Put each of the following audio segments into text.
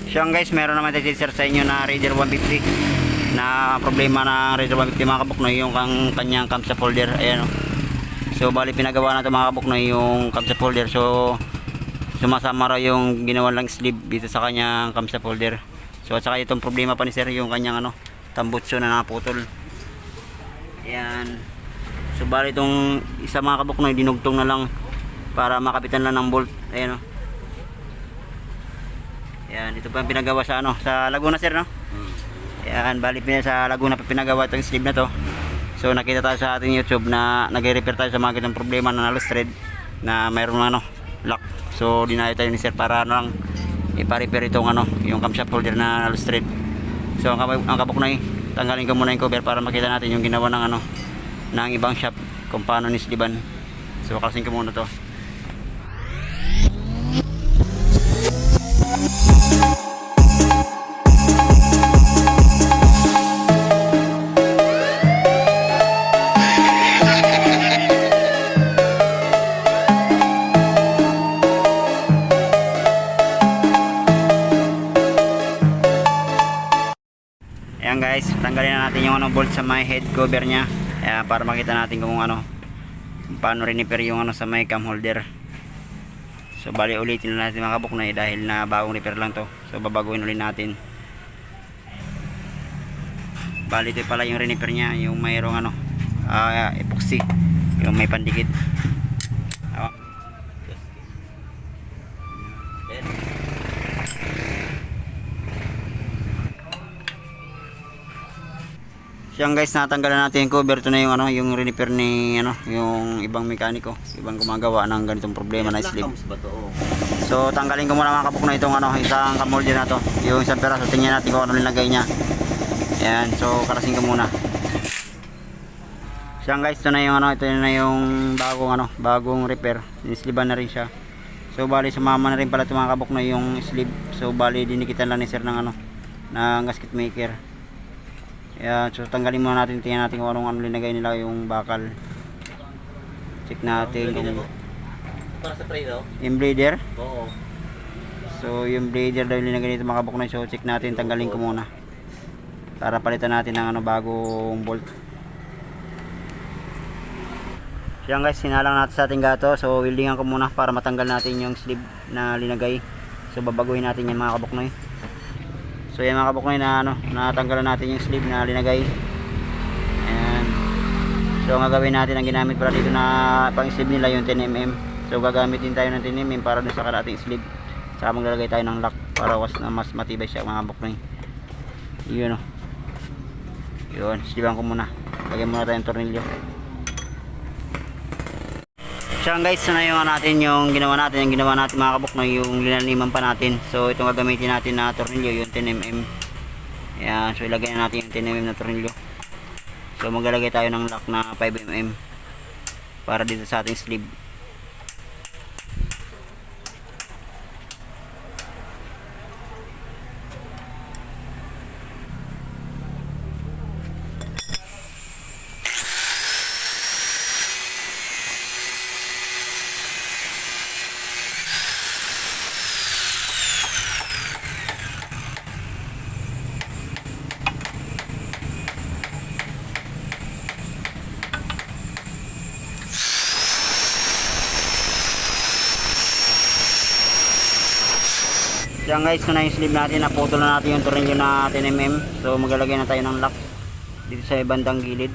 So yan guys, meron naman tayo sir sa inyo na Raider 150 na problema na Raider 150 mga kabuknoy, yung kanyang camshaft holder. Ayan o. So bali pinagawa na ito mga kabuknoy yung camshaft holder. So sumasama raw yung ginawa lang sleeve dito sa kanyang camshaft holder. So at saka itong problema pa ni sir yung kanyang tambutso na naputol. Ayan. So bali itong isa mga kabuknoy dinugtong na lang para makapitan lang ng bolt. Ayan o. Yan, ito pa yung pinagawa sa sa Laguna sir, no? Yan, bali sa Laguna pa pinagawa itong sleeve na to. So nakita tayo sa ating YouTube na nagre-repair tayo sa mga ganitong problema na loose thread na mayroong lock. So dinayo tayo ni sir para lang ipa-repair itong yung camshaft holder na loose thread. So ang kabuknoy, tanggalin ko muna yung cover para makita natin yung ginawa ng ng ibang shop kung paano nisliban. So kalasin ko muna to. Ayan guys, tanggalin na natin yung bolt sa may head cover nya. Ayan, para makita natin kung paano rin-repair yung sa may cam holder. So bali ulitin na natin mga kabuknoy dahil na bagong repair lang to. So babaguhin ulit natin. Bali ito pala yung rin-repair nya, yung mayroong epoxy, yung may pandikit. So yan guys, natanggalan natin yung cover. Ito na yung yung repair ni yung ibang mekaniko, ibang gumagawa ng ganitong problema na sleeve. So tanggalin ko muna mga kabuknoy itong isang cam holder na to, yung isang peraso. Tingnan natin kung ano nilagay niya. Ayan, so karasin ko muna. So yan guys, ito na yung ito na yung bagong repair. Nisliban na rin siya. So bali sumama na rin pala ito mga kabuknoy yung sleeve. So bali dinikitan lang ni sir ng ng gasket maker. Ayan, so tanggalin muna natin, tingnan natin kung anong linagay nila yung bakal. Check natin kung para sa tray daw? yung blader. Oo. So yung blader daw linagay dito mga kabuknoy. So check natin, tanggalin ko muna para palitan natin ng bagong bolt. So yan guys, sinalang natin sa ating gato. So weldingan ko muna para matanggal natin yung sleeve na linagay. So babaguhin natin yan mga kabuknoy. So yan mga kabuknoy na natanggalan natin yung sleeve na linagay. Ayan. So ang gagawin natin, ang ginamit pala dito na pang sleeve nila yung 10mm. So gagamit din tayo ng 10mm para dun sa karating sleeve. Saka maglalagay tayo ng lock para mas matibay siya mga kabuknoy. Yun yun, sleevean ko muna. Lagyan muna tayo ng tornilyo. So guys, so na yung ginawa natin mga kabuknoy, yung linaliman pa natin. So itong gagamitin natin na tornilyo, yung 10mm. Ayan, so ilagay na natin yung 10mm na tornilyo. So maglalagay tayo ng lock na 5mm para dito sa ating sleeve. Yan guys, so na yung sleeve natin, naputol na natin yung tornilyo na 10mm. So maglalagay na tayo ng lock dito sa bandang gilid.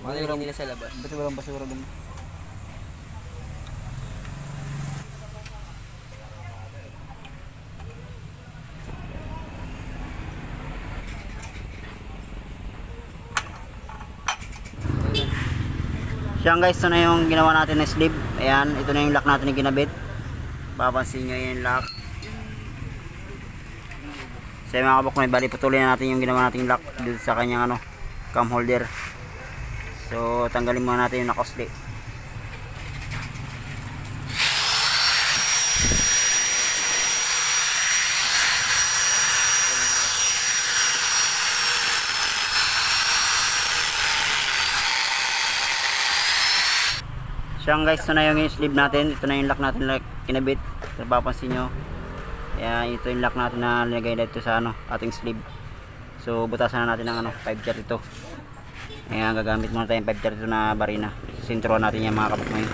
Mga nila sa labas. Basura dun. Siyan guys, ito na yung ginawa natin na sleeve. Ayan, ito na yung lock natin na ginabit. Papansin nyo yung lock. So mga kabuknoy, bali patuloy na natin yung ginawa nating lock dito sa kanyang cam holder. So tanggalin muna natin yung nakosli. So yan guys, ito na yung sleeve natin. Ito na yung lock natin na kinabit. Kung papansin nyo. Ayan, ito yung lock natin na nilagay dito sa ano, ating sleeve. So butasan na natin ng ano, 532. Ayan, gagamit muna tayong 532 na barina. Sinturuan natin yung mga kabuknoy.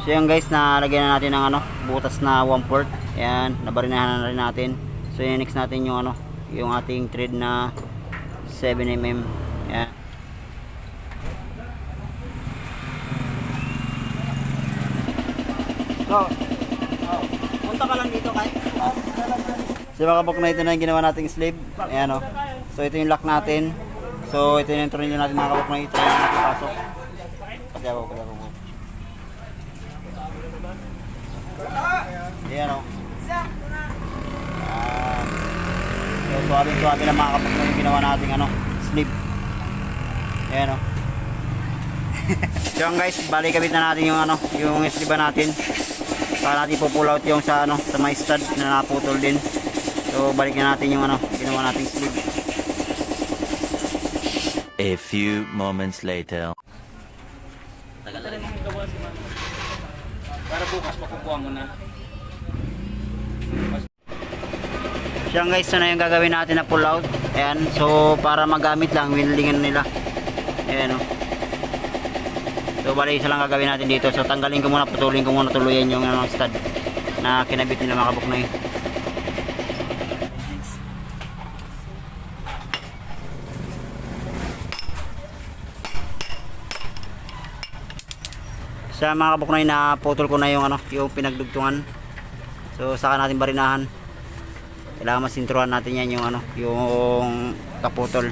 So yan guys, nalagyan na natin ng ano, butas na 1/4. Ayan, nabarinahan na rin natin. So yan, next natin yung ano, yung ating thread na 7mm. Ayan. Punta ka lang dito kahit. So mga kabuknoy, ito na yung ginawa nating sleeve. Ayan o. So ito yung lock natin. So ito yung tornilyo natin mga kabuknoy. Ito yung natin pasok. Pagyabaw. Ayan o. So suwabe lang mga kabuknoy yung ginawa nating ano, sleeve. Ayan o. So yan guys, bali kabit na natin yung ano, yung sleeve natin. Para natin po-pull out yung sa ano, sa may stud na naputol din. So balikan natin yung ano, ginawa nating sleeve. A few moments later. Tagal na rin yung gawa si Mami. Para bukas makukuha mo na. Siya guys, ito na yung gagawin natin na pull out. Ayan, so para magamit lang, wieldingan nila. Ayan o. So bali isa lang gagawin natin dito. So tanggalin ko muna, putulin ko muna tuluyan yung ano, stud na kinabit nila mga kabuknoy. Sa mga kabuknoy, na putol ko na yung ano, yung pinagdugtungan. So saka natin barinahan. Kailangan masinturuan natin yan yung ano, yung kaputol.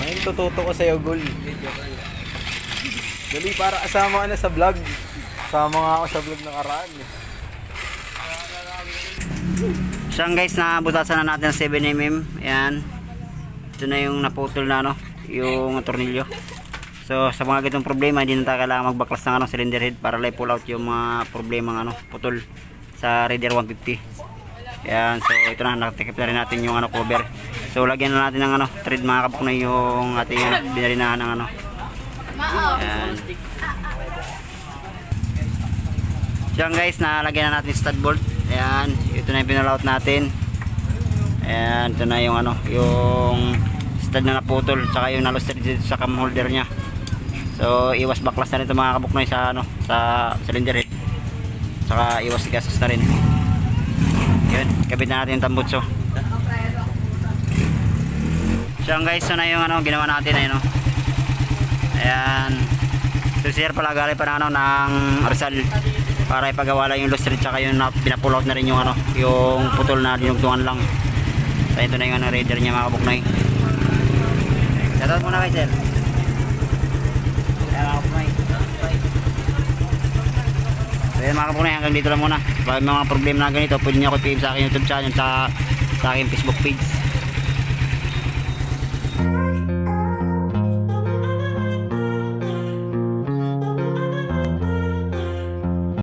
Ngayon tututo ko sa'yo, Gul. Dali, para kasama ka na sa vlog. Kasama nga ako sa vlog ng Araan. So guys, nabutasan na natin ng 7mm. Ayan. Ito na yung naputol na ano, yung tornilyo. So sa mga ganitong problema, hindi na tayo kailangan magbaklas ng ano, cylinder head para pull out yung mga problema ano, putol sa Raider 150. Ayan, so ito na, nakatikip na rin natin yung ano, cover. So lagyan na natin ng ano, thread mga kabuknoy yung ating binarinahan ng ano. Ayan. So guys, nalagyan na natin stud bolt. Ayan, ito na yung pinalout natin. Ayan, ito na yung ano, yung stud na naputol, saka yung nalustred dito sa cam holder nya. So iwas baklas na rin ito mga kabuknoy sa ano, sa cylinder head. Saka iwas gastos na rin. Yun, kabit na natin yung tambutso. So guys, ito na yung ano, ginawa natin. Ayun, no? Ayan. So sir pala galing pa na ano, ng Rizal para ipagawa lang yung lustred, tsaka yung pinapull out na rin yung ano, yung putol na dinugtungan lang. So ito na yung ano, Raider nya mga kabuknoy. Shoutout muna kay sir. Ayan mga kabuknoy. So ayan mga kabuknoy, hanggang dito lang muna. Pag may mga problema na ganito, pwede nyo ako i-PM sa akin YouTube channel, sa aking Facebook page.